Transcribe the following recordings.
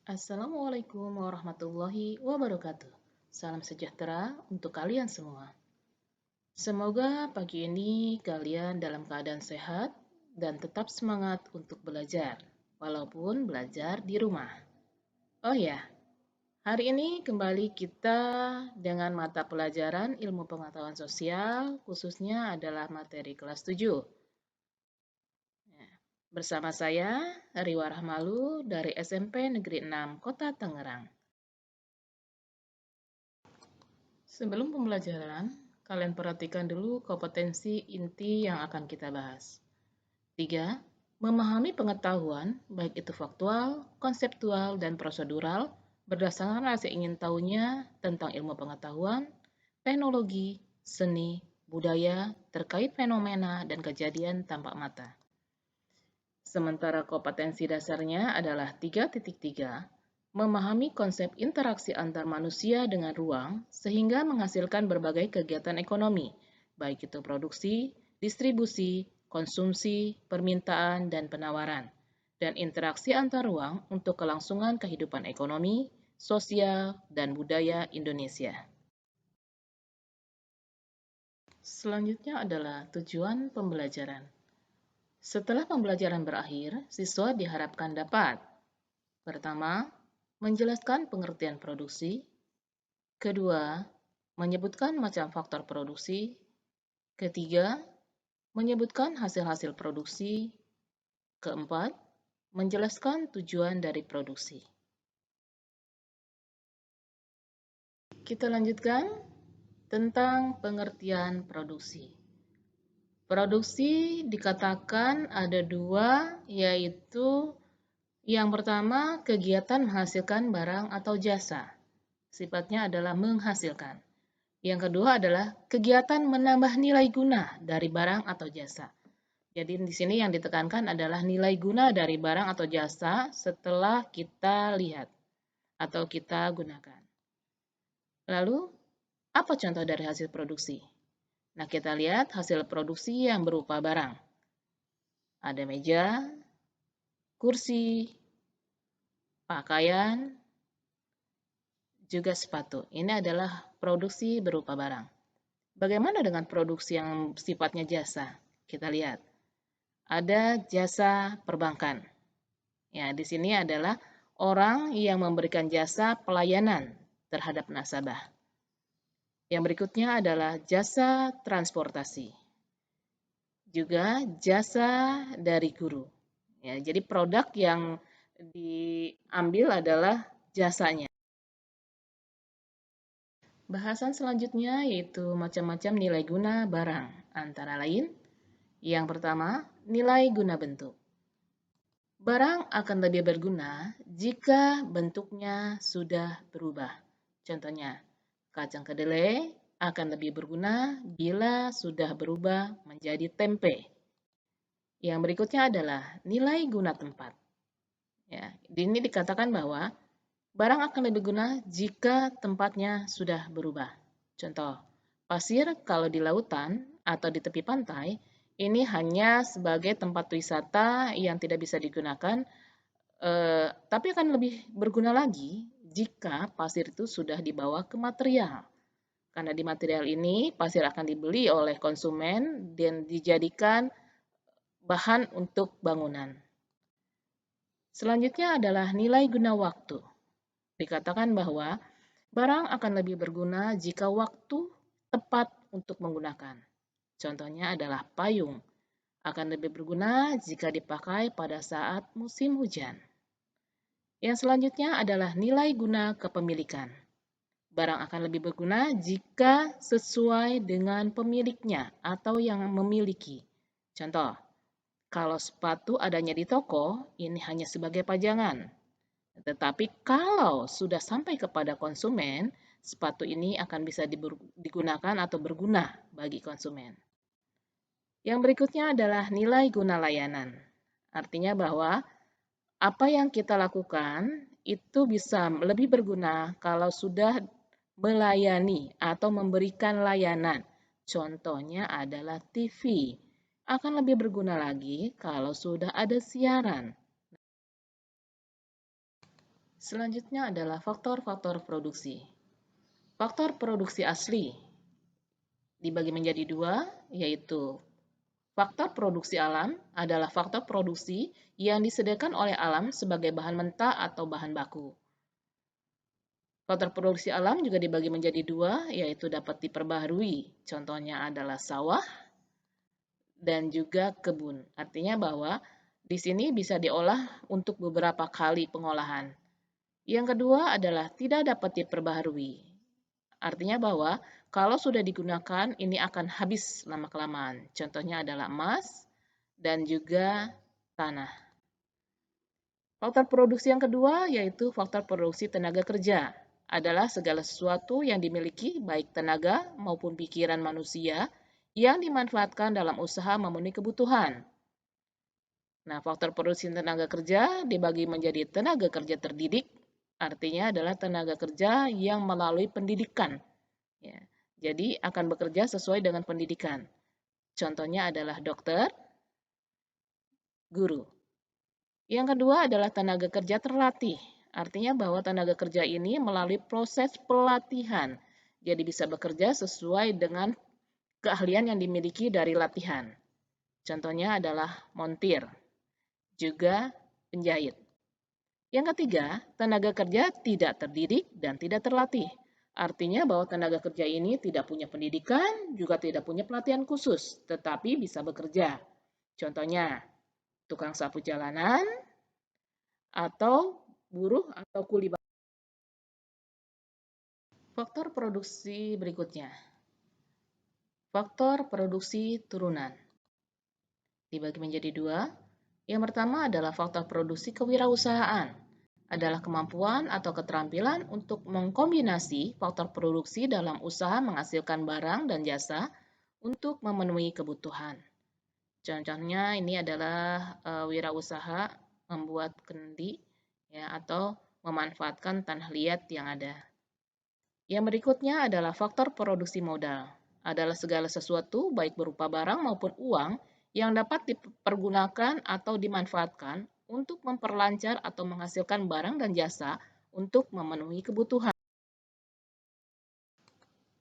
Assalamualaikum warahmatullahi wabarakatuh. Salam sejahtera untuk kalian semua. Semoga pagi ini kalian dalam keadaan sehat dan tetap semangat untuk belajar, walaupun belajar di rumah. Oh ya, hari ini kembali kita dengan mata pelajaran ilmu pengetahuan sosial, khususnya adalah materi kelas 7. Bersama saya, Riwa Rahmalu dari SMP Negeri 6 Kota Tangerang. Sebelum pembelajaran, kalian perhatikan dulu kompetensi inti yang akan kita bahas. 3. Memahami pengetahuan, baik itu faktual, konseptual, dan prosedural, berdasarkan rasa ingin tahunya tentang ilmu pengetahuan, teknologi, seni, budaya, terkait fenomena dan kejadian tampak mata. Sementara kompetensi dasarnya adalah 3.3, memahami konsep interaksi antar manusia dengan ruang sehingga menghasilkan berbagai kegiatan ekonomi, baik itu produksi, distribusi, konsumsi, permintaan, dan penawaran, dan interaksi antar ruang untuk kelangsungan kehidupan ekonomi, sosial, dan budaya Indonesia. Selanjutnya adalah tujuan pembelajaran. Setelah pembelajaran berakhir, siswa diharapkan dapat: pertama, menjelaskan pengertian produksi. Kedua, menyebutkan macam faktor produksi. Ketiga, menyebutkan hasil-hasil produksi. Keempat, menjelaskan tujuan dari produksi. Kita lanjutkan tentang pengertian produksi. Produksi dikatakan ada dua, yaitu yang pertama, kegiatan menghasilkan barang atau jasa. Sifatnya adalah menghasilkan. Yang kedua adalah kegiatan menambah nilai guna dari barang atau jasa. Jadi di sini yang ditekankan adalah nilai guna dari barang atau jasa setelah kita lihat atau kita gunakan. Lalu, apa contoh dari hasil produksi? Nah, kita lihat hasil produksi yang berupa barang. Ada meja, kursi, pakaian, juga sepatu. Ini adalah produksi berupa barang. Bagaimana dengan produksi yang sifatnya jasa? Kita lihat. Ada jasa perbankan. Ya, di sini adalah orang yang memberikan jasa pelayanan terhadap nasabah. Yang berikutnya adalah jasa transportasi. Juga jasa dari guru. Ya, jadi produk yang diambil adalah jasanya. Bahasan selanjutnya yaitu macam-macam nilai guna barang. Antara lain, yang pertama, nilai guna bentuk. Barang akan lebih berguna jika bentuknya sudah berubah. Contohnya, kacang kedelai akan lebih berguna bila sudah berubah menjadi tempe. Yang berikutnya adalah nilai guna tempat. Ya, ini dikatakan bahwa barang akan lebih guna jika tempatnya sudah berubah. Contoh, pasir kalau di lautan atau di tepi pantai, ini hanya sebagai tempat wisata yang tidak bisa digunakan, tapi akan lebih berguna lagi jika pasir itu sudah dibawa ke material. Karena di material ini, pasir akan dibeli oleh konsumen dan dijadikan bahan untuk bangunan. Selanjutnya adalah nilai guna waktu. Dikatakan bahwa barang akan lebih berguna jika waktu tepat untuk menggunakan. Contohnya adalah payung. Akan lebih berguna jika dipakai pada saat musim hujan. Yang selanjutnya adalah nilai guna kepemilikan. Barang akan lebih berguna jika sesuai dengan pemiliknya atau yang memiliki. Contoh, kalau sepatu adanya di toko, ini hanya sebagai pajangan. Tetapi kalau sudah sampai kepada konsumen, sepatu ini akan bisa digunakan atau berguna bagi konsumen. Yang berikutnya adalah nilai guna layanan. Artinya bahwa apa yang kita lakukan itu bisa lebih berguna kalau sudah melayani atau memberikan layanan. Contohnya adalah TV. Akan lebih berguna lagi kalau sudah ada siaran. Selanjutnya adalah faktor-faktor produksi. Faktor produksi asli dibagi menjadi dua, yaitu faktor produksi alam adalah faktor produksi yang disediakan oleh alam sebagai bahan mentah atau bahan baku. Faktor produksi alam juga dibagi menjadi dua, yaitu dapat diperbaharui. Contohnya adalah sawah dan juga kebun. Artinya bahwa di sini bisa diolah untuk beberapa kali pengolahan. Yang kedua adalah tidak dapat diperbaharui. Artinya bahwa kalau sudah digunakan ini akan habis lama-kelamaan. Contohnya adalah emas dan juga tanah. Faktor produksi yang kedua yaitu faktor produksi tenaga kerja. Adalah segala sesuatu yang dimiliki baik tenaga maupun pikiran manusia yang dimanfaatkan dalam usaha memenuhi kebutuhan. Nah, faktor produksi tenaga kerja dibagi menjadi tenaga kerja terdidik, artinya adalah tenaga kerja yang melalui pendidikan. Ya, jadi akan bekerja sesuai dengan pendidikan. Contohnya adalah dokter, guru. Yang kedua adalah tenaga kerja terlatih. Artinya bahwa tenaga kerja ini melalui proses pelatihan. Jadi bisa bekerja sesuai dengan keahlian yang dimiliki dari latihan. Contohnya adalah montir, juga penjahit. Yang ketiga, tenaga kerja tidak terdidik dan tidak terlatih. Artinya bahwa tenaga kerja ini tidak punya pendidikan, juga tidak punya pelatihan khusus, tetapi bisa bekerja. Contohnya, tukang sapu jalanan, atau buruh atau kuli bangunan. Faktor produksi berikutnya. Faktor produksi turunan. Dibagi menjadi dua. Yang pertama adalah faktor produksi kewirausahaan. Adalah kemampuan atau keterampilan untuk mengkombinasi faktor produksi dalam usaha menghasilkan barang dan jasa untuk memenuhi kebutuhan. Contohnya ini adalah wirausaha membuat kendi ya, atau memanfaatkan tanah liat yang ada. Yang berikutnya adalah faktor produksi modal. Adalah segala sesuatu baik berupa barang maupun uang yang dapat dipergunakan atau dimanfaatkan untuk memperlancar atau menghasilkan barang dan jasa untuk memenuhi kebutuhan.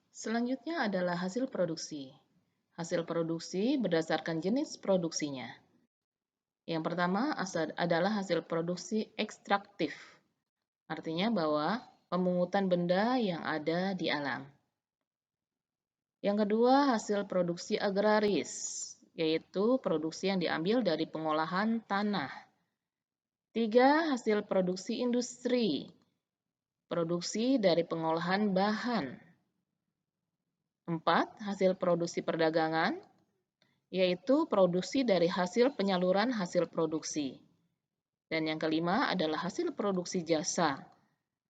Selanjutnya adalah hasil produksi. Hasil produksi berdasarkan jenis produksinya. Yang pertama adalah hasil produksi ekstraktif. Artinya bahwa pemungutan benda yang ada di alam. Yang kedua, hasil produksi agraris, yaitu produksi yang diambil dari pengolahan tanah. Tiga, hasil produksi industri, produksi dari pengolahan bahan. Empat, hasil produksi perdagangan, yaitu produksi dari hasil penyaluran hasil produksi. Dan yang kelima adalah hasil produksi jasa,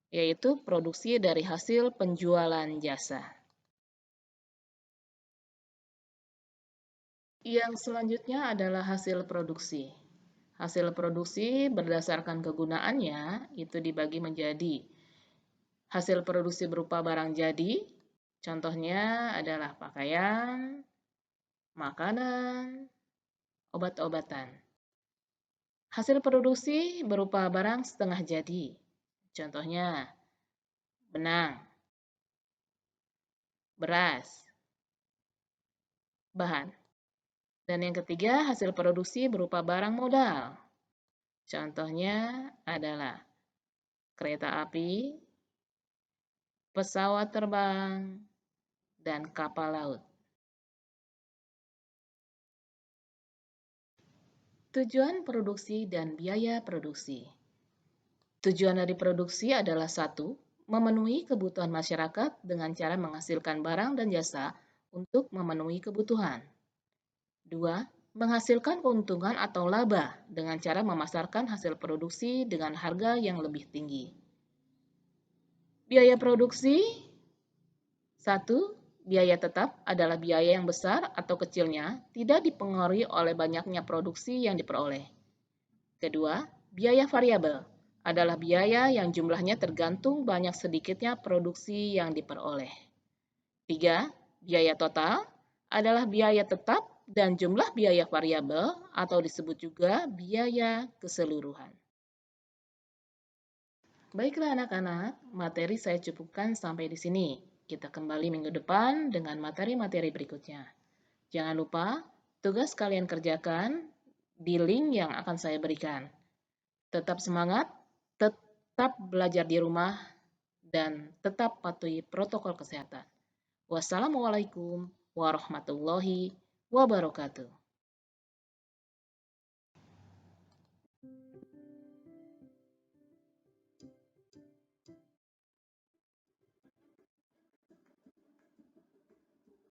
yaitu produksi dari hasil penjualan jasa. Yang selanjutnya adalah hasil produksi. Hasil produksi berdasarkan kegunaannya itu dibagi menjadi hasil produksi berupa barang jadi, contohnya adalah pakaian, makanan, obat-obatan. Hasil produksi berupa barang setengah jadi, contohnya benang, beras, bahan. Dan yang ketiga, hasil produksi berupa barang modal. Contohnya adalah kereta api, pesawat terbang, dan kapal laut. Tujuan produksi dan biaya produksi. Tujuan dari produksi adalah satu, memenuhi kebutuhan masyarakat dengan cara menghasilkan barang dan jasa untuk memenuhi kebutuhan. Dua, menghasilkan keuntungan atau laba dengan cara memasarkan hasil produksi dengan harga yang lebih tinggi. Biaya produksi. Satu, biaya tetap adalah biaya yang besar atau kecilnya tidak dipengaruhi oleh banyaknya produksi yang diperoleh. Kedua, biaya variabel adalah biaya yang jumlahnya tergantung banyak sedikitnya produksi yang diperoleh. Tiga, biaya total adalah biaya tetap dan jumlah biaya variabel atau disebut juga biaya keseluruhan. Baiklah anak-anak, materi saya cukupkan sampai di sini. Kita kembali minggu depan dengan materi-materi berikutnya. Jangan lupa, tugas kalian kerjakan di link yang akan saya berikan. Tetap semangat, tetap belajar di rumah, dan tetap patuhi protokol kesehatan. Wassalamualaikum warahmatullahi wabarakatuh.